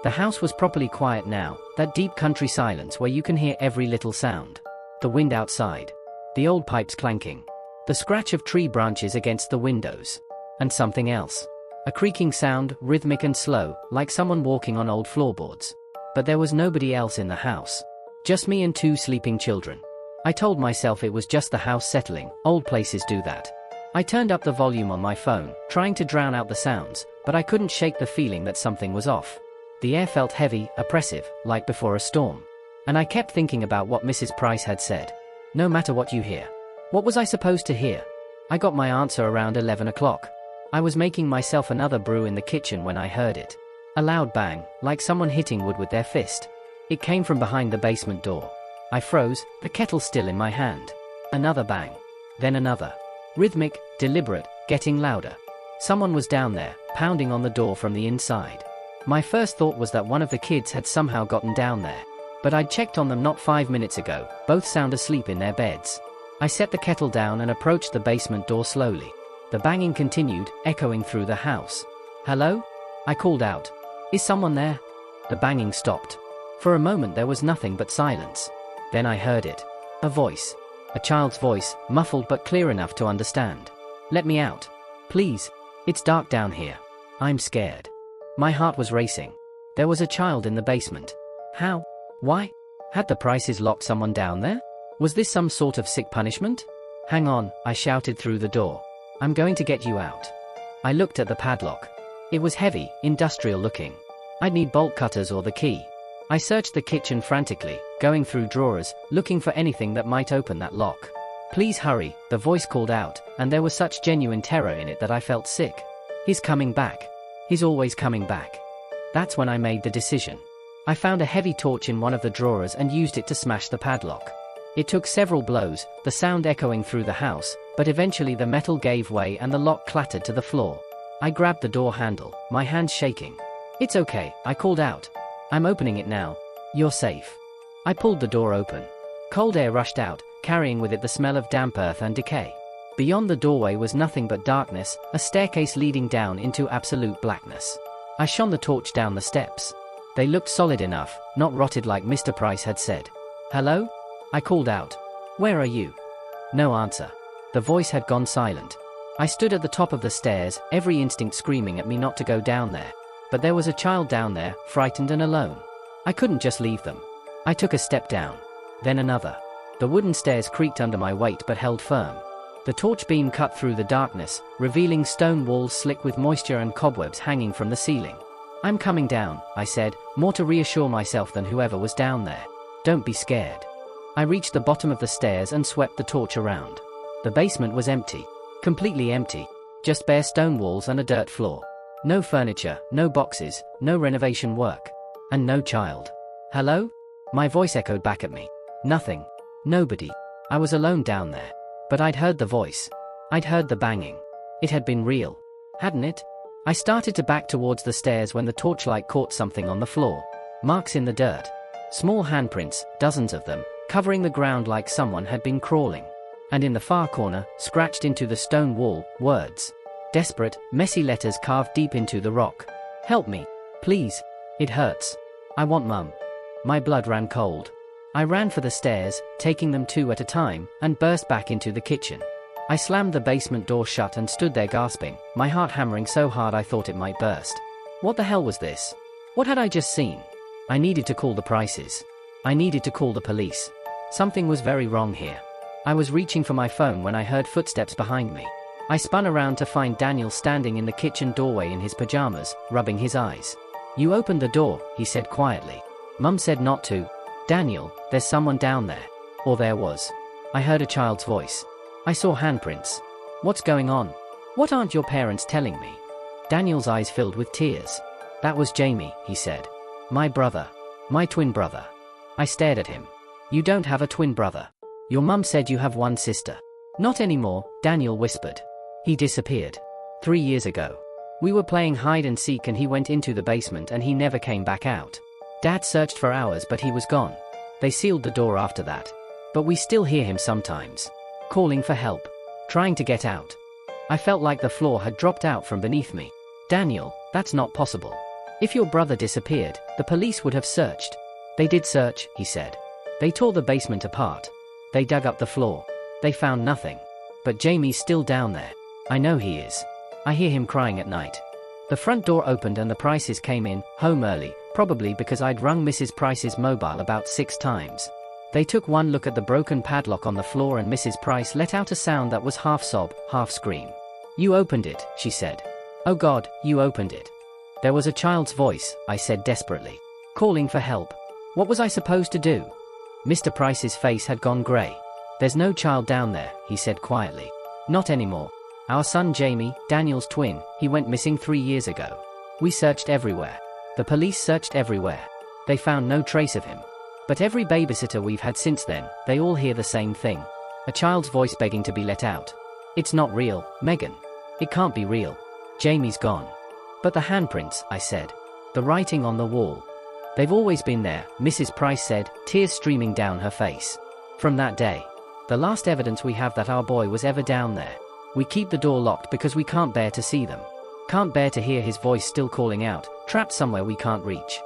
The house was properly quiet now, that deep country silence where you can hear every little sound. The wind outside. The old pipes clanking. The scratch of tree branches against the windows. And something else. A creaking sound, rhythmic and slow, like someone walking on old floorboards. But there was nobody else in the house. Just me and 2 sleeping children. I told myself it was just the house settling, old places do that. I turned up the volume on my phone, trying to drown out the sounds, but I couldn't shake the feeling that something was off. The air felt heavy, oppressive, like before a storm. And I kept thinking about what Mrs. Price had said. No matter what you hear. What was I supposed to hear? I got my answer around 11 o'clock. I was making myself another brew in the kitchen when I heard it. A loud bang, like someone hitting wood with their fist. It came from behind the basement door. I froze, the kettle still in my hand. Another bang. Then another. Rhythmic, deliberate, getting louder. Someone was down there, pounding on the door from the inside. My first thought was that one of the kids had somehow gotten down there. But I'd checked on them not 5 minutes ago, both sound asleep in their beds. I set the kettle down and approached the basement door slowly. The banging continued, echoing through the house. "Hello?" I called out. "Is someone there?" The banging stopped. For a moment there was nothing but silence. Then I heard it. A voice. A child's voice, muffled but clear enough to understand. "Let me out. Please. It's dark down here. I'm scared." My heart was racing. There was a child in the basement. How? Why? Had the Prices locked someone down there? Was this some sort of sick punishment? "Hang on," I shouted through the door. "I'm going to get you out." I looked at the padlock. It was heavy, industrial looking. I'd need bolt cutters or the key. I searched the kitchen frantically, going through drawers, looking for anything that might open that lock. "Please hurry," the voice called out, and there was such genuine terror in it that I felt sick. He's coming back. He's always coming back. That's when I made the decision. I found a heavy torch in one of the drawers and used it to smash the padlock. It took several blows, the sound echoing through the house, but eventually the metal gave way and the lock clattered to the floor. I grabbed the door handle, my hands shaking. "It's okay," I called out. "I'm opening it now. You're safe." I pulled the door open. Cold air rushed out, carrying with it the smell of damp earth and decay. Beyond the doorway was nothing but darkness, a staircase leading down into absolute blackness. I shone the torch down the steps. They looked solid enough, not rotted like Mr. Price had said. "Hello?" I called out. "Where are you?" No answer. The voice had gone silent. I stood at the top of the stairs, every instinct screaming at me not to go down there. But there was a child down there, frightened and alone. I couldn't just leave them. I took a step down. Then another. The wooden stairs creaked under my weight but held firm. The torch beam cut through the darkness, revealing stone walls slick with moisture and cobwebs hanging from the ceiling. "I'm coming down," I said, more to reassure myself than whoever was down there. "Don't be scared." I reached the bottom of the stairs and swept the torch around. The basement was empty. Completely empty. Just bare stone walls and a dirt floor. No furniture, no boxes, no renovation work. And no child. "Hello?" My voice echoed back at me. Nothing. Nobody. I was alone down there. But I'd heard the voice. I'd heard the banging. It had been real. Hadn't it? I started to back towards the stairs when the torchlight caught something on the floor. Marks in the dirt. Small handprints, dozens of them, covering the ground like someone had been crawling. And in the far corner, scratched into the stone wall, words. Desperate, messy letters carved deep into the rock. "Help me. Please. It hurts. I want Mum." My blood ran cold. I ran for the stairs, taking them two at a time, and burst back into the kitchen. I slammed the basement door shut and stood there gasping, my heart hammering so hard I thought it might burst. What the hell was this? What had I just seen? I needed to call the Prices. I needed to call the police. Something was very wrong here. I was reaching for my phone when I heard footsteps behind me. I spun around to find Daniel standing in the kitchen doorway in his pajamas, rubbing his eyes. "You opened the door," he said quietly. "Mum said not to." "Daniel, there's someone down there." Or there was. I heard a child's voice. I saw handprints. "What's going on? What aren't your parents telling me?" Daniel's eyes filled with tears. "That was Jamie," he said. "My brother. My twin brother." I stared at him. "You don't have a twin brother. Your mum said you have one sister." "Not anymore," Daniel whispered. "He disappeared. 3 years ago. We were playing hide and seek and he went into the basement and he never came back out. Dad searched for hours but he was gone. They sealed the door after that. But we still hear him sometimes. Calling for help. Trying to get out." I felt like the floor had dropped out from beneath me. "Daniel, that's not possible. If your brother disappeared, the police would have searched." "They did search," he said. "They tore the basement apart. They dug up the floor. They found nothing. But Jamie's still down there. I know he is. I hear him crying at night." The front door opened and the Prices came in, home early, probably because I'd rung Mrs. Price's mobile about 6 times. They took one look at the broken padlock on the floor and Mrs. Price let out a sound that was half sob, half scream. "You opened it," she said. "Oh God, you opened it." There was a child's voice, I said desperately. "Calling for help. What was I supposed to do?" Mr. Price's face had gone grey. "There's no child down there," he said quietly. "Not anymore. Our son Jamie, Daniel's twin, he went missing 3 years ago. We searched everywhere. The police searched everywhere. They found no trace of him. But every babysitter we've had since then, they all hear the same thing. A child's voice begging to be let out. It's not real, Megan. It can't be real. Jamie's gone." "But the handprints," I said. "The writing on the wall. They've always been there," Mrs. Price said, tears streaming down her face. "From that day. The last evidence we have that our boy was ever down there. We keep the door locked because we can't bear to see them. Can't bear to hear his voice still calling out, trapped somewhere we can't reach."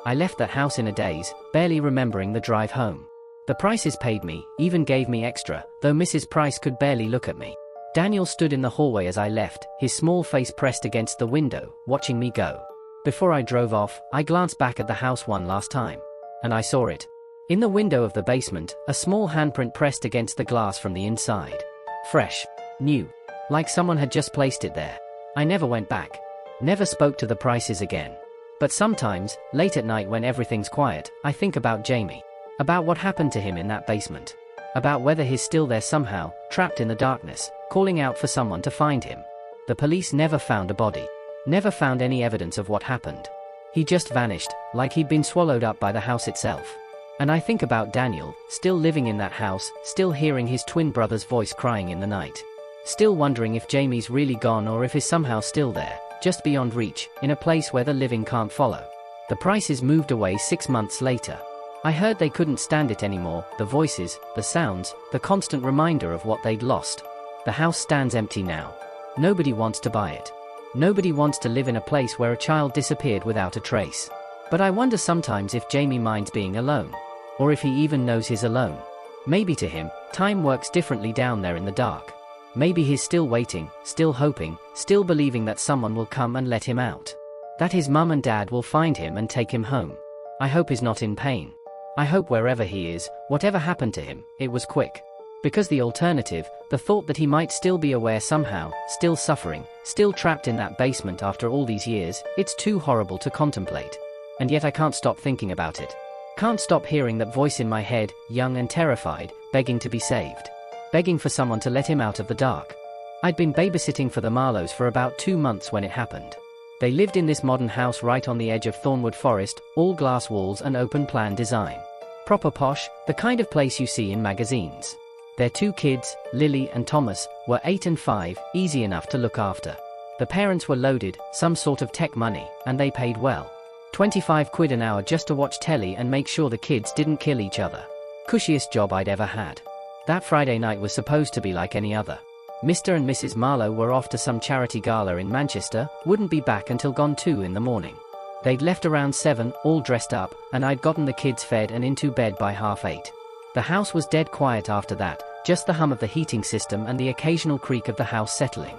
I left that house in a daze, barely remembering the drive home. The Prices paid me, even gave me extra, though Mrs. Price could barely look at me. Daniel stood in the hallway as I left, his small face pressed against the window, watching me go. Before I drove off, I glanced back at the house one last time. And I saw it. In the window of the basement, a small handprint pressed against the glass from the inside. Fresh. New. Like someone had just placed it there. I never went back. Never spoke to the Prices again. But sometimes, late at night when everything's quiet, I think about Jamie. About what happened to him in that basement. About whether he's still there somehow, trapped in the darkness, calling out for someone to find him. The police never found a body. Never found any evidence of what happened. He just vanished, like he'd been swallowed up by the house itself. And I think about Daniel, still living in that house, still hearing his twin brother's voice crying in the night. Still wondering if Jamie's really gone or if he's somehow still there, just beyond reach, in a place where the living can't follow. The Prices moved away 6 months later. I heard they couldn't stand it anymore, the voices, the sounds, the constant reminder of what they'd lost. The house stands empty now. Nobody wants to buy it. Nobody wants to live in a place where a child disappeared without a trace. But I wonder sometimes if Jamie minds being alone. Or if he even knows he's alone. Maybe to him, time works differently down there in the dark. Maybe he's still waiting, still hoping, still believing that someone will come and let him out. That his mum and dad will find him and take him home. I hope he's not in pain. I hope wherever he is, whatever happened to him, it was quick. Because the alternative, the thought that he might still be aware somehow, still suffering, still trapped in that basement after all these years, it's too horrible to contemplate. And yet I can't stop thinking about it. Can't stop hearing that voice in my head, young and terrified, begging to be saved. Begging for someone to let him out of the dark. I'd been babysitting for the Marlows for about 2 months when it happened. They lived in this modern house right on the edge of Thornwood Forest, all glass walls and open plan design. Proper posh, the kind of place you see in magazines. Their 2 kids, Lily and Thomas, were 8 and 5, easy enough to look after. The parents were loaded, some sort of tech money, and they paid well. 25 quid an hour just to watch telly and make sure the kids didn't kill each other. Cushiest job I'd ever had. That Friday night was supposed to be like any other. Mr. and Mrs. Marlowe were off to some charity gala in Manchester, wouldn't be back until gone 2 in the morning. They'd left around 7, all dressed up, and I'd gotten the kids fed and into bed by 8:30. The house was dead quiet after that, just the hum of the heating system and the occasional creak of the house settling.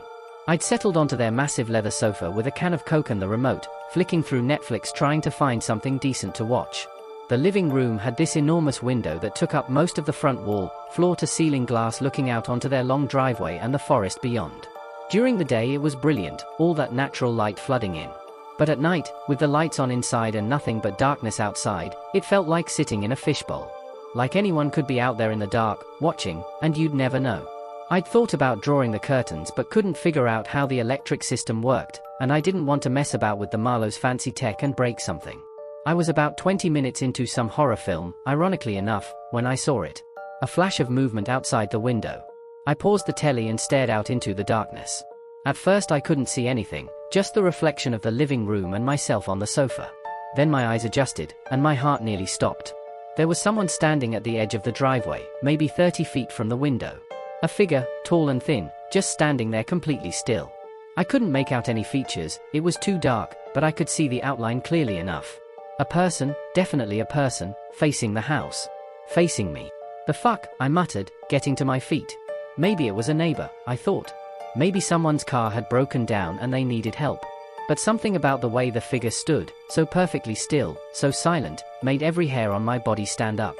I'd settled onto their massive leather sofa with a can of Coke and the remote, flicking through Netflix trying to find something decent to watch. The living room had this enormous window that took up most of the front wall, floor-to-ceiling glass looking out onto their long driveway and the forest beyond. During the day it was brilliant, all that natural light flooding in. But at night, with the lights on inside and nothing but darkness outside, it felt like sitting in a fishbowl. Like anyone could be out there in the dark, watching, and you'd never know. I'd thought about drawing the curtains but couldn't figure out how the electric system worked, and I didn't want to mess about with the Marlowe's fancy tech and break something. I was about 20 minutes into some horror film, ironically enough, when I saw it. A flash of movement outside the window. I paused the telly and stared out into the darkness. At first I couldn't see anything, just the reflection of the living room and myself on the sofa. Then my eyes adjusted, and my heart nearly stopped. There was someone standing at the edge of the driveway, maybe 30 feet from the window. A figure, tall and thin, just standing there completely still. I couldn't make out any features, it was too dark, but I could see the outline clearly enough. A person, definitely a person, facing the house. Facing me. The fuck, I muttered, getting to my feet. Maybe it was a neighbor, I thought. Maybe someone's car had broken down and they needed help. But something about the way the figure stood, so perfectly still, so silent, made every hair on my body stand up.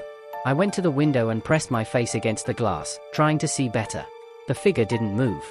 I went to the window and pressed my face against the glass, trying to see better. The figure didn't move.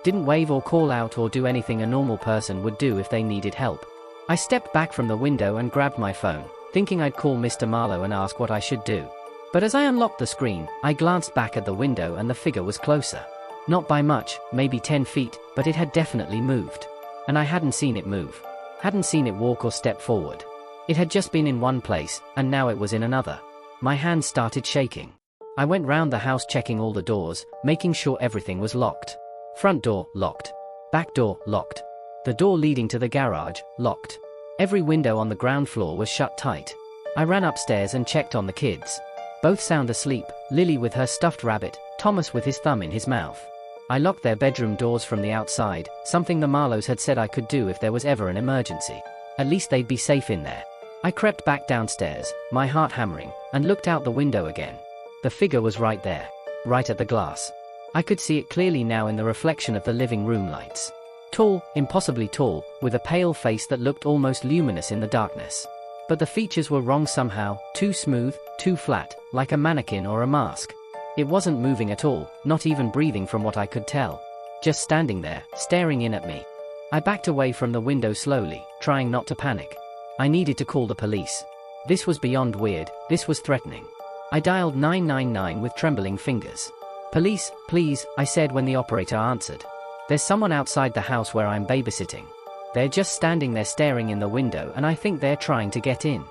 Didn't wave or call out or do anything a normal person would do if they needed help. I stepped back from the window and grabbed my phone, thinking I'd call Mr. Marlowe and ask what I should do. But as I unlocked the screen, I glanced back at the window and the figure was closer. Not by much, maybe 10 feet, but it had definitely moved. And I hadn't seen it move. Hadn't seen it walk or step forward. It had just been in one place, and now it was in another. My hands started shaking. I went round the house checking all the doors, making sure everything was locked. Front door, locked. Back door, locked. The door leading to the garage, locked. Every window on the ground floor was shut tight. I ran upstairs and checked on the kids. Both sound asleep, Lily with her stuffed rabbit, Thomas with his thumb in his mouth. I locked their bedroom doors from the outside, something the Marlows had said I could do if there was ever an emergency. At least they'd be safe in there. I crept back downstairs, my heart hammering, and looked out the window again. The figure was right there. Right at the glass. I could see it clearly now in the reflection of the living room lights. Tall, impossibly tall, with a pale face that looked almost luminous in the darkness. But the features were wrong somehow, too smooth, too flat, like a mannequin or a mask. It wasn't moving at all, not even breathing from what I could tell. Just standing there, staring in at me. I backed away from the window slowly, trying not to panic. I needed to call the police. This was beyond weird, this was threatening. I dialed 999 with trembling fingers. "Police, please," I said when the operator answered. There's someone outside the house where I'm babysitting. They're just standing there staring in the window and I think they're trying to get in."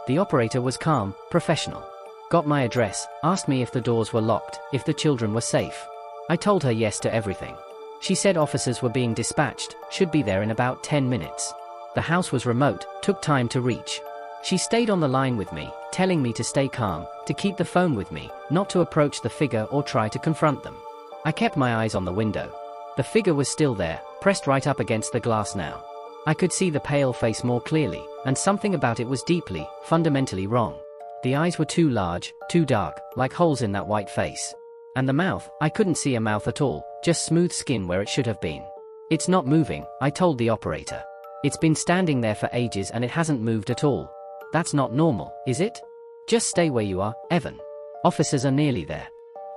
The operator was calm, professional. Got my address, asked me if the doors were locked, if the children were safe. I told her yes to everything. She said officers were being dispatched, should be there in about 10 minutes. The house was remote, took time to reach. She stayed on the line with me, telling me to stay calm, to keep the phone with me, not to approach the figure or try to confront them. I kept my eyes on the window. The figure was still there, pressed right up against the glass now. I could see the pale face more clearly, and something about it was deeply, fundamentally wrong. The eyes were too large, too dark, like holes in that white face. And the mouth, I couldn't see a mouth at all, just smooth skin where it should have been. "It's not moving," I told the operator. "It's been standing there for ages and it hasn't moved at all. That's not normal, is it? Just stay where you are, Evan. Officers are nearly there."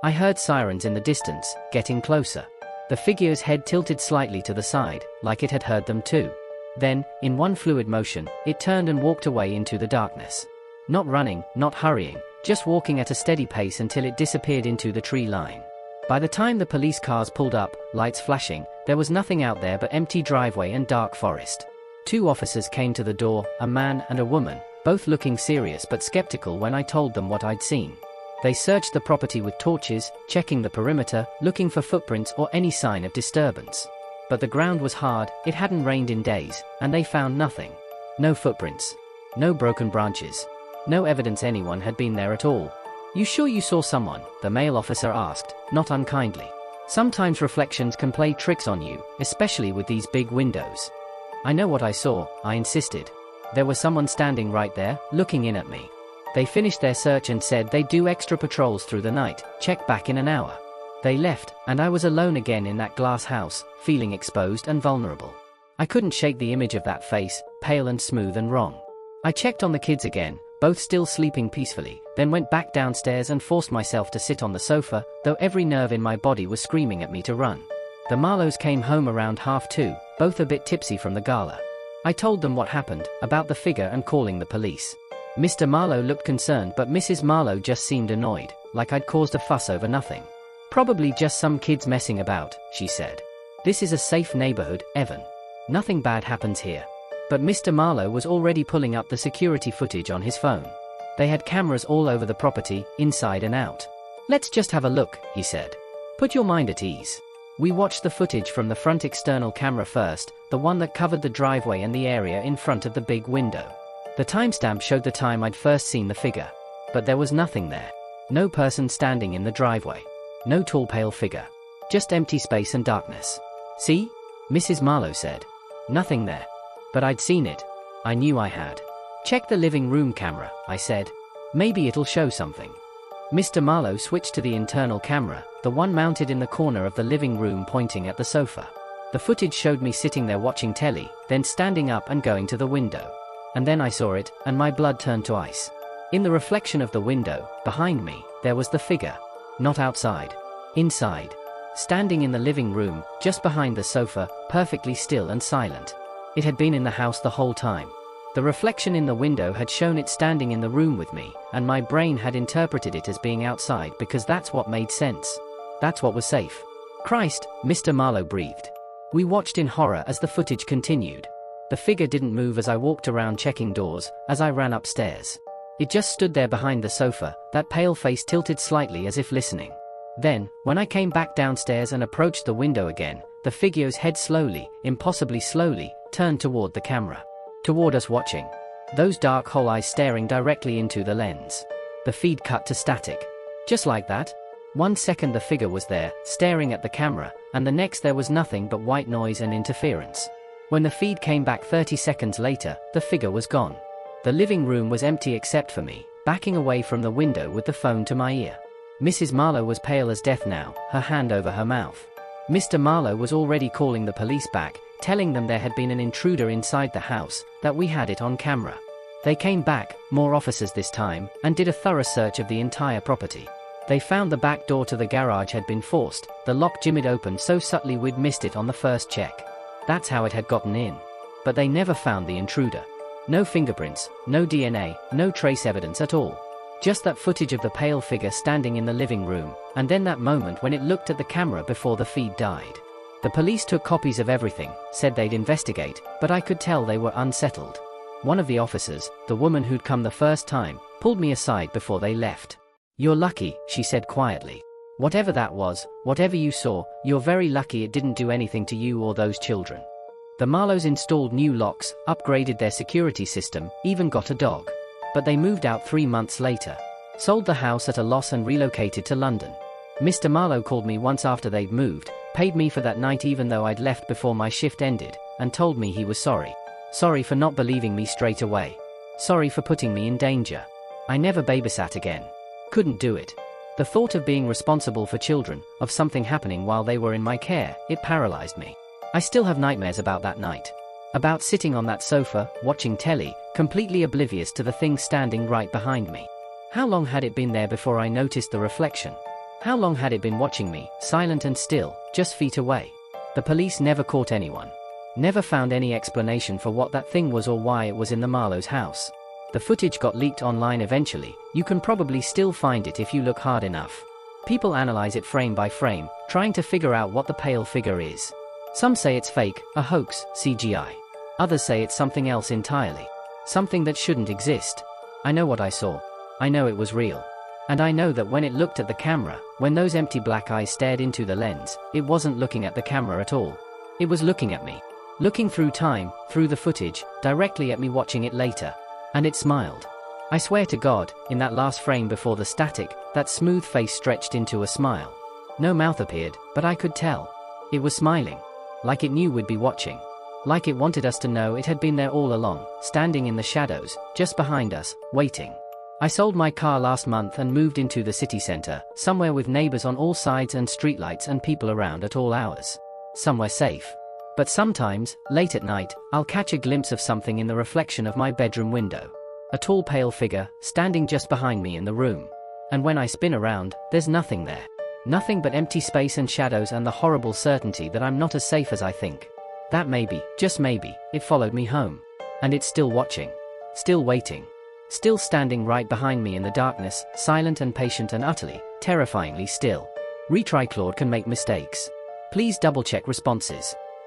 I heard sirens in the distance, getting closer. The figure's head tilted slightly to the side, like it had heard them too. Then, in one fluid motion, it turned and walked away into the darkness. Not running, not hurrying, just walking at a steady pace until it disappeared into the tree line. By the time the police cars pulled up, lights flashing, there was nothing out there but empty driveway and dark forest. 2 officers came to the door, a man and a woman, both looking serious but skeptical when I told them what I'd seen. They searched the property with torches, checking the perimeter, looking for footprints or any sign of disturbance. But the ground was hard, it hadn't rained in days, and they found nothing. No footprints. No broken branches. No evidence anyone had been there at all. "You sure you saw someone?" the male officer asked, not unkindly. "Sometimes reflections can play tricks on you, especially with these big windows." "I know what I saw," I insisted. "There was someone standing right there, looking in at me. They finished their search and said they'd do extra patrols through the night, check back in an hour. They left, and I was alone again in that glass house, feeling exposed and vulnerable. I couldn't shake the image of that face, pale and smooth and wrong. I checked on the kids again, both still sleeping peacefully, then went back downstairs and forced myself to sit on the sofa, though every nerve in my body was screaming at me to run. The Marlowes came home around 2:30, both a bit tipsy from the gala. I told them what happened, about the figure and calling the police. Mr. Marlowe looked concerned but Mrs. Marlowe just seemed annoyed, like I'd caused a fuss over nothing. "Probably just some kids messing about," she said. "This is a safe neighborhood, Evan. Nothing bad happens here." But Mr. Marlowe was already pulling up the security footage on his phone. They had cameras all over the property, inside and out. "Let's just have a look," he said. "Put your mind at ease." We watched the footage from the front external camera first, the one that covered the driveway and the area in front of the big window. The timestamp showed the time I'd first seen the figure. But there was nothing there. No person standing in the driveway. No tall pale figure. Just empty space and darkness. "See?" Mrs. Marlowe said. "Nothing there." But I'd seen it. I knew I had. "Check the living room camera," I said. "Maybe it'll show something." Mr. Marlowe switched to the internal camera, the one mounted in the corner of the living room pointing at the sofa. The footage showed me sitting there watching telly, then standing up and going to the window. And then I saw it, and my blood turned to ice. In the reflection of the window, behind me, there was the figure. Not outside. Inside. Standing in the living room, just behind the sofa, perfectly still and silent. It had been in the house the whole time. The reflection in the window had shown it standing in the room with me, and my brain had interpreted it as being outside because that's what made sense. That's what was safe. "Christ," Mr. Marlowe breathed. We watched in horror as the footage continued. The figure didn't move as I walked around checking doors, as I ran upstairs. It just stood there behind the sofa, that pale face tilted slightly as if listening. Then, when I came back downstairs and approached the window again, the figure's head slowly, impossibly slowly, turned toward the camera. Toward us watching. Those dark hole eyes staring directly into the lens. The feed cut to static. Just like that. 1 second the figure was there, staring at the camera, and the next there was nothing but white noise and interference. When the feed came back 30 seconds later, the figure was gone. The living room was empty except for me, backing away from the window with the phone to my ear. Mrs. Marlowe was pale as death now, her hand over her mouth. Mr. Marlowe was already calling the police back, telling them there had been an intruder inside the house, that we had it on camera. They came back, more officers this time, and did a thorough search of the entire property. They found the back door to the garage had been forced, the lock jimmied open so subtly we'd missed it on the first check. That's how it had gotten in. But they never found the intruder. No fingerprints, no DNA, no trace evidence at all. Just that footage of the pale figure standing in the living room, and then that moment when it looked at the camera before the feed died. The police took copies of everything, said they'd investigate, but I could tell they were unsettled. One of the officers, the woman who'd come the first time, pulled me aside before they left. "You're lucky," she said quietly. "Whatever that was, whatever you saw, you're very lucky it didn't do anything to you or those children." The Marlowes installed new locks, upgraded their security system, even got a dog. But they moved out 3 months later. Sold the house at a loss and relocated to London. Mr. Marlowe called me once after they'd moved, paid me for that night even though I'd left before my shift ended, and told me he was sorry. Sorry for not believing me straight away. Sorry for putting me in danger. I never babysat again. Couldn't do it. The thought of being responsible for children, of something happening while they were in my care, it paralyzed me. I still have nightmares about that night. About sitting on that sofa, watching telly, completely oblivious to the thing standing right behind me. How long had it been there before I noticed the reflection? How long had it been watching me, silent and still, just feet away? The police never caught anyone. Never found any explanation for what that thing was or why it was in the Marlowe's house. The footage got leaked online eventually. You can probably still find it if you look hard enough. People analyze it frame by frame, trying to figure out what the pale figure is. Some say it's fake, a hoax, CGI. Others say it's something else entirely. Something that shouldn't exist. I know what I saw. I know it was real. And I know that when it looked at the camera, when those empty black eyes stared into the lens, it wasn't looking at the camera at all. It was looking at me. Looking through time, through the footage, directly at me watching it later. And it smiled. I swear to God, in that last frame before the static, that smooth face stretched into a smile. No mouth appeared, but I could tell. It was smiling. Like it knew we'd be watching. Like it wanted us to know it had been there all along, standing in the shadows, just behind us, waiting. I sold my car last month and moved into the city center, somewhere with neighbors on all sides and streetlights and people around at all hours. Somewhere safe. But sometimes, late at night, I'll catch a glimpse of something in the reflection of my bedroom window. A tall pale figure, standing just behind me in the room. And when I spin around, there's nothing there. Nothing but empty space and shadows and the horrible certainty that I'm not as safe as I think. That maybe, just maybe, it followed me home. And it's still watching. Still waiting. Still standing right behind me in the darkness, silent and patient and utterly, terrifyingly still. Retry Claude can make mistakes. Please double-check responses.